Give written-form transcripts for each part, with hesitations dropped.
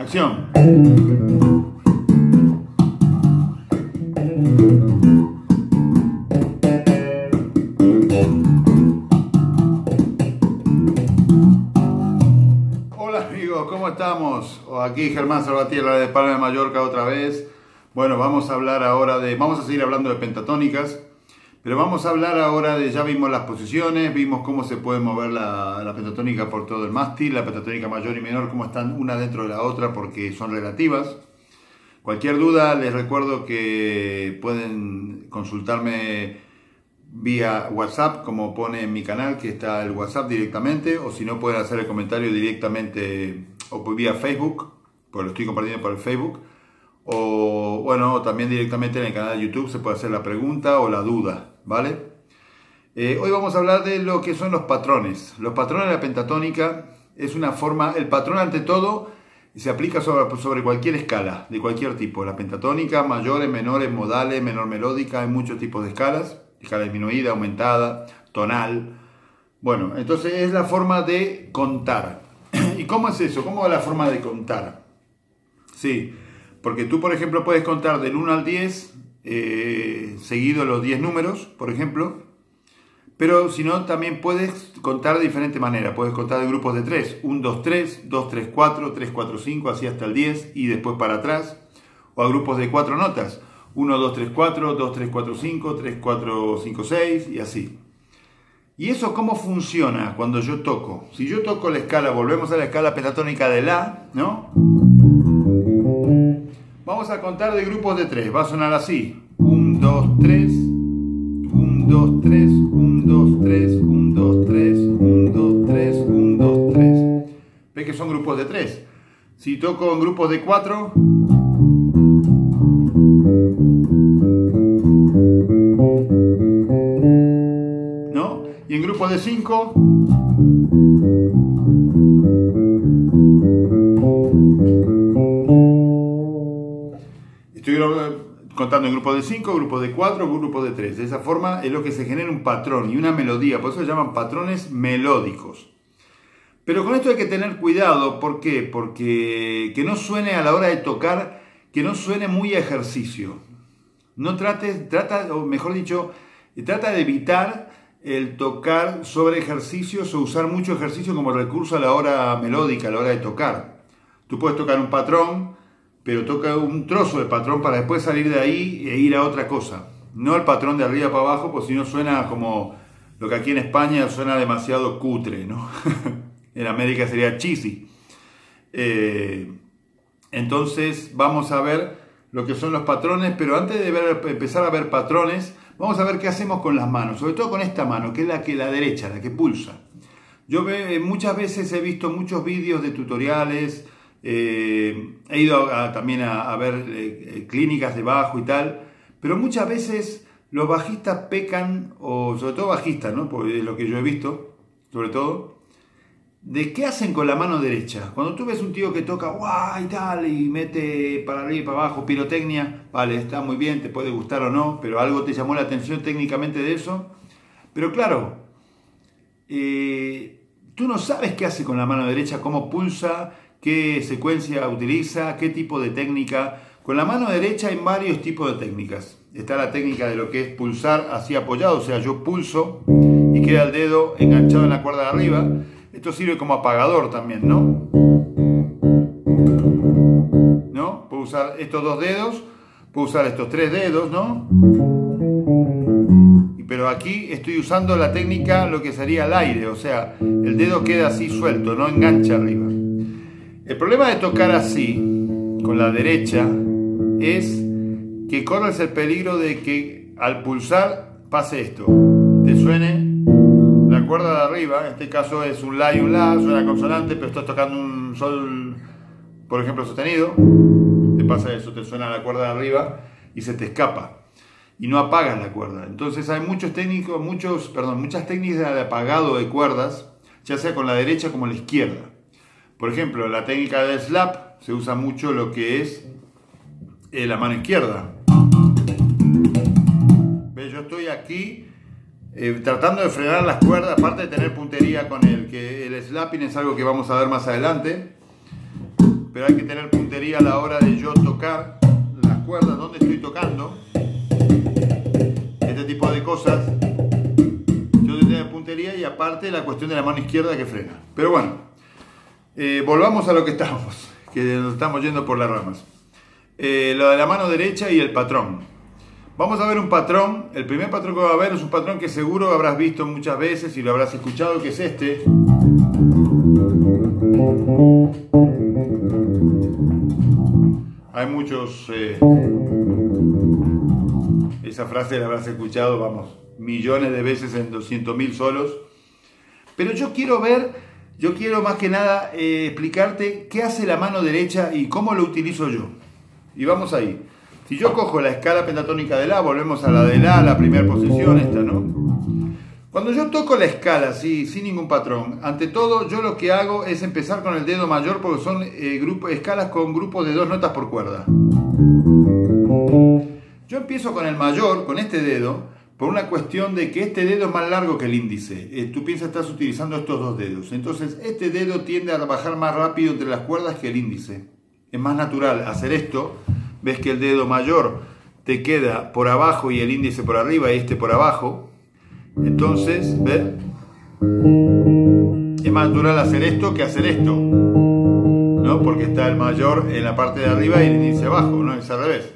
Acción. Hola amigos, ¿cómo estamos? Aquí Germán Salvatierra de Palma de Mallorca otra vez. Bueno, vamos a seguir hablando de pentatónicas, pero vamos a hablar ahora ya vimos las posiciones, vimos cómo se puede mover la pentatónica por todo el mástil, la pentatónica mayor y menor, cómo están una dentro de la otra porque son relativas. Cualquier duda les recuerdo que pueden consultarme vía WhatsApp, como pone en mi canal, que está el WhatsApp directamente, o si no pueden hacer el comentario directamente o vía Facebook, pues lo estoy compartiendo por el Facebook, o bueno, también directamente en el canal de YouTube se puede hacer la pregunta o la duda, ¿vale? Hoy vamos a hablar de lo que son los patrones. Los patrones de la pentatónica es una forma, el patrón ante todo se aplica sobre cualquier escala, de cualquier tipo. La pentatónica, mayores, menores, modales, menor melódica, hay muchos tipos de escalas. Escala disminuida, aumentada, tonal. Bueno, entonces es la forma de contar. ¿Y cómo es eso? ¿Cómo es la forma de contar? Sí, porque tú, por ejemplo, puedes contar del 1 al 10, seguido los 10 números, por ejemplo. Pero si no, también puedes contar de diferente manera. Puedes contar de grupos de 3. 1, 2, 3, 2, 3, 4, 3, 4, 5, así hasta el 10 y después para atrás. O a grupos de 4 notas. 1, 2, 3, 4, 2, 3, 4, 5, 3, 4, 5, 6 y así. ¿Y eso cómo funciona cuando yo toco? Si yo toco la escala, volvemos a la escala pentatónica de La, ¿no? Vamos a contar de grupos de 3. Va a sonar así. 1, 2, 3. 1, 2, 3, 1, 2, 3, 1, 2, 3, 1, 2, 3, 1, 2, 3. ¿Ves que son grupos de 3? Si toco en grupos de 4, ¿no? Y en grupos de 5, estoy contando en grupos de 5, grupos de 4, grupos de 3. De esa forma es lo que se genera un patrón y una melodía. Por eso se llaman patrones melódicos. Pero con esto hay que tener cuidado. ¿Por qué? Porque que no suene a la hora de tocar, que no suene muy a ejercicio. No trata de evitar el tocar sobre ejercicios o usar mucho ejercicio como recurso a la hora melódica, a la hora de tocar. Tú puedes tocar un patrón, pero toca un trozo de patrón para después salir de ahí e ir a otra cosa. No el patrón de arriba para abajo, pues si no suena como lo que aquí en España suena demasiado cutre, ¿no? En América sería cheesy. Entonces vamos a ver lo que son los patrones, pero antes de empezar a ver patrones, vamos a ver qué hacemos con las manos, sobre todo con esta mano, que es la derecha, la que pulsa. Yo muchas veces he visto muchos vídeos de tutoriales, he ido también a ver clínicas de bajo y tal, pero muchas veces los bajistas pecan, o sobre todo bajistas, ¿no? Porque es lo que yo he visto, sobre todo, de qué hacen con la mano derecha. Cuando tú ves un tío que toca guay y tal, y mete para arriba y para abajo, pirotecnia, vale, está muy bien, te puede gustar o no, pero algo te llamó la atención técnicamente de eso. Pero claro, tú no sabes qué hace con la mano derecha, cómo pulsa, qué secuencia utiliza, qué tipo de técnica. Con la mano derecha hay varios tipos de técnicas. Está la técnica de lo que es pulsar así apoyado, o sea, yo pulso y queda el dedo enganchado en la cuerda de arriba. Esto sirve como apagador también, ¿no? ¿No? Puedo usar estos 2 dedos, puedo usar estos 3 dedos, ¿no? Pero aquí estoy usando la técnica, lo que sería el aire, o sea, el dedo queda así suelto, no engancha arriba. El problema de tocar así, con la derecha, es que corres el peligro de que al pulsar pase esto, te suene la cuerda de arriba, en este caso es un La y un La, suena consonante, pero estás tocando un Sol, por ejemplo, sostenido, te pasa eso, te suena la cuerda de arriba y se te escapa y no apagas la cuerda. Entonces hay muchas técnicas de apagado de cuerdas, ya sea con la derecha como la izquierda. Por ejemplo, la técnica de slap se usa mucho lo que es la mano izquierda. ¿Ves? Yo estoy aquí tratando de frenar las cuerdas, aparte de tener puntería con que el slapping es algo que vamos a ver más adelante. pero hay que tener puntería a la hora de yo tocar las cuerdas donde estoy tocando. Este tipo de cosas. Yo tengo que tener puntería y aparte la cuestión de la mano izquierda que frena. Pero bueno, volvamos a lo que estamos, que nos estamos yendo por las ramas. Lo de la mano derecha y el patrón. Vamos a ver un patrón. El primer patrón que va a ver es un patrón que seguro habrás visto muchas veces y lo habrás escuchado, que es este. Hay muchos... esa frase la habrás escuchado, vamos, millones de veces en 200.000 solos. Pero yo quiero más que nada explicarte qué hace la mano derecha y cómo lo utilizo yo. Y vamos ahí. Si yo cojo la escala pentatónica de La, volvemos a la de La primera posición, esta, ¿no? Cuando yo toco la escala así, sin ningún patrón, ante todo yo lo que hago es empezar con el dedo mayor porque son escalas con grupos de 2 notas por cuerda. Yo empiezo con el mayor, con este dedo, por una cuestión de que este dedo es más largo que el índice. Tú piensas que estás utilizando estos 2 dedos. Entonces este dedo tiende a bajar más rápido entre las cuerdas que el índice. Es más natural hacer esto. Ves que el dedo mayor te queda por abajo y el índice por arriba y este por abajo. Entonces, ¿ves? Es más natural hacer esto que hacer esto, ¿no? Porque está el mayor en la parte de arriba y el índice abajo, ¿no? Es al revés.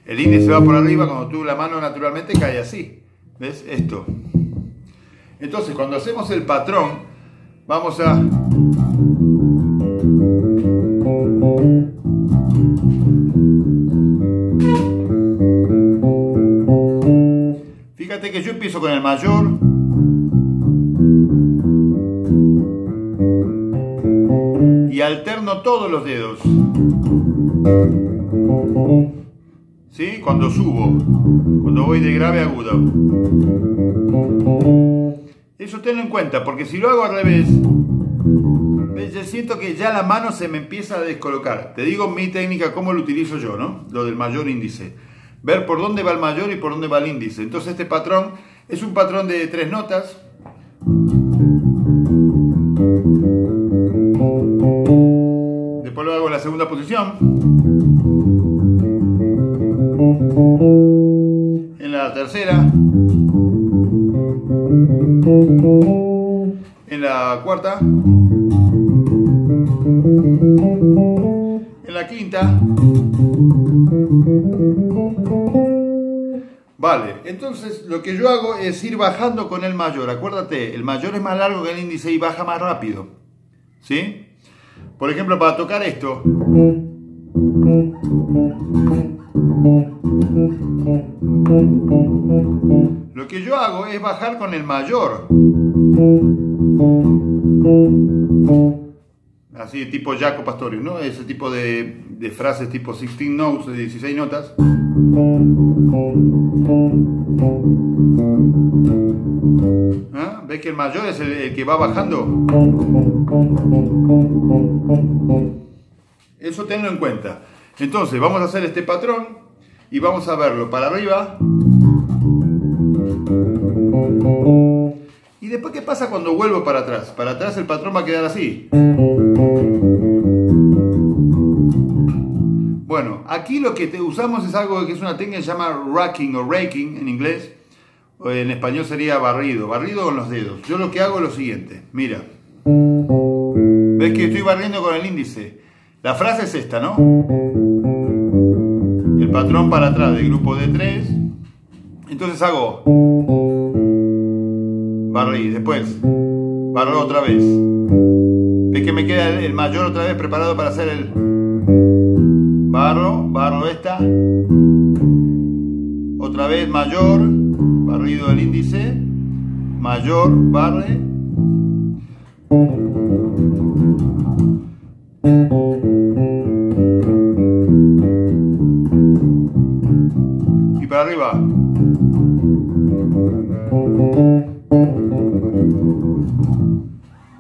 El índice va por arriba cuando tú la mano naturalmente cae así. ¿Ves? Esto. Entonces, cuando hacemos el patrón, vamos a... Fíjate que yo empiezo con el mayor y alterno todos los dedos. ¿Sí? Cuando subo, cuando voy de grave a agudo. Eso tenlo en cuenta, porque si lo hago al revés, yo siento que ya la mano se me empieza a descolocar. Te digo mi técnica, cómo lo utilizo yo, ¿no? Lo del mayor índice. Ver por dónde va el mayor y por dónde va el índice. Entonces este patrón es un patrón de 3 notas. Después lo hago en la segunda posición. En la tercera. En la cuarta. En la quinta. Vale, entonces lo que yo hago es ir bajando con el mayor. Acuérdate, el mayor es más largo que el índice y baja más rápido. ¿Sí? Por ejemplo, para tocar esto. Lo que yo hago es bajar con el mayor. Así tipo Jaco Pastorius, ¿no? Ese tipo de frases tipo 16 notes, de 16 notas. ¿Ah? ¿Ves que el mayor es el que va bajando? Eso tenlo en cuenta. Entonces vamos a hacer este patrón y vamos a verlo para arriba. Y después, ¿qué pasa cuando vuelvo para atrás? Para atrás el patrón va a quedar así. Bueno, aquí lo que usamos es algo que es una técnica que se llama racking o raking en inglés. O en español sería barrido. Barrido con los dedos. Yo lo que hago es lo siguiente. Mira. ¿Ves que estoy barriendo con el índice? La frase es esta, ¿no? El patrón para atrás del grupo de 3. Entonces hago... barrí, después barro otra vez. ¿Ves que me queda el mayor otra vez preparado para hacer el barro esta? Otra vez mayor, barrido el índice, mayor, barre. Y para arriba.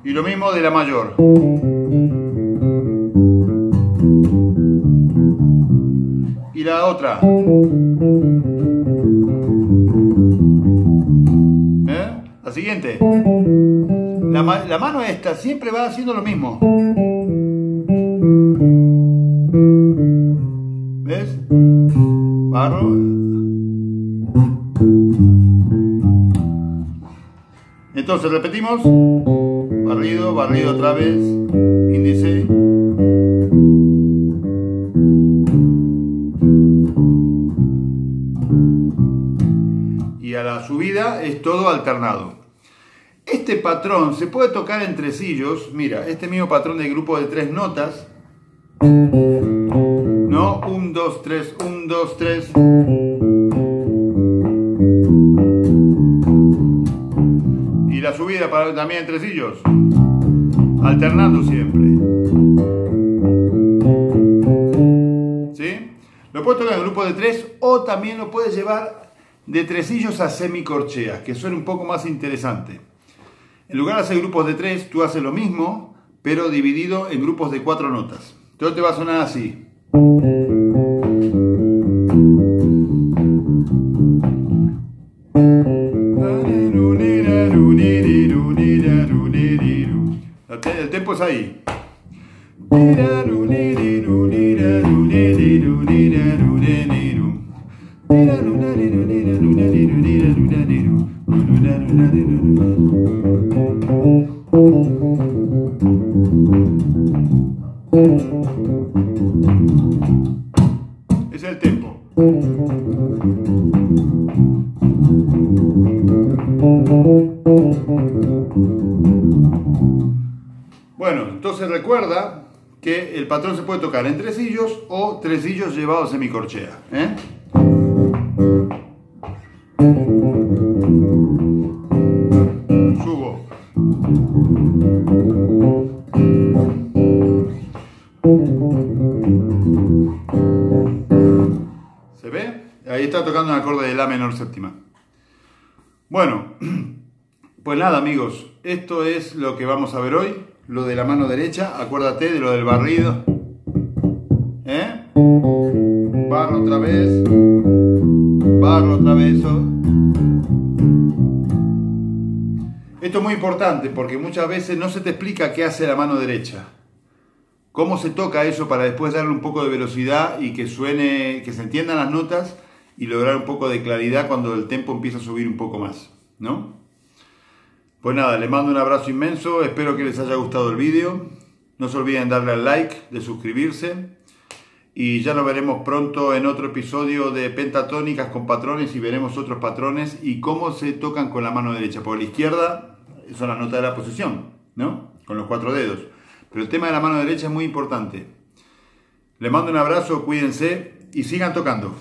Y lo mismo de la mayor. Y la otra. La siguiente. La mano esta siempre va haciendo lo mismo. barro. Entonces repetimos, barrido, barrido otra vez, índice. Y a la subida es todo alternado. Este patrón se puede tocar en tresillos. Mira, este mismo patrón de grupo de 3 notas. No, 1, 2, 3, 1, 2, 3. Y la subida para, también en tresillos. Alternando siempre. ¿Sí? Lo puedes tocar en grupo de 3 o también lo puedes llevar de tresillos a semicorcheas, que suena un poco más interesante. En lugar de hacer grupos de 3, tú haces lo mismo, pero dividido en grupos de 4 notas. Entonces te va a sonar así. El tempo es ahí. Es el tempo. Bueno, entonces recuerda que el patrón se puede tocar en tresillos o tresillos llevados a semicorchea. Subo. ¿Se ve? Ahí está tocando un acorde de La menor séptima. Bueno, pues nada amigos, esto es lo que vamos a ver hoy. Lo de la mano derecha, acuérdate de lo del barrido. Barro otra vez. Barro otra vez. Esto es muy importante porque muchas veces no se te explica qué hace la mano derecha. Cómo se toca eso para después darle un poco de velocidad y que suene, que se entiendan las notas y lograr un poco de claridad cuando el tempo empieza a subir un poco más, ¿no? Pues nada, les mando un abrazo inmenso, espero que les haya gustado el vídeo. No se olviden darle al like, de suscribirse. Y ya nos veremos pronto en otro episodio de pentatónicas con patrones y veremos otros patrones y cómo se tocan con la mano derecha. Por la izquierda son las notas de la posición, ¿no? Con los 4 dedos. Pero el tema de la mano derecha es muy importante. Les mando un abrazo, cuídense y sigan tocando.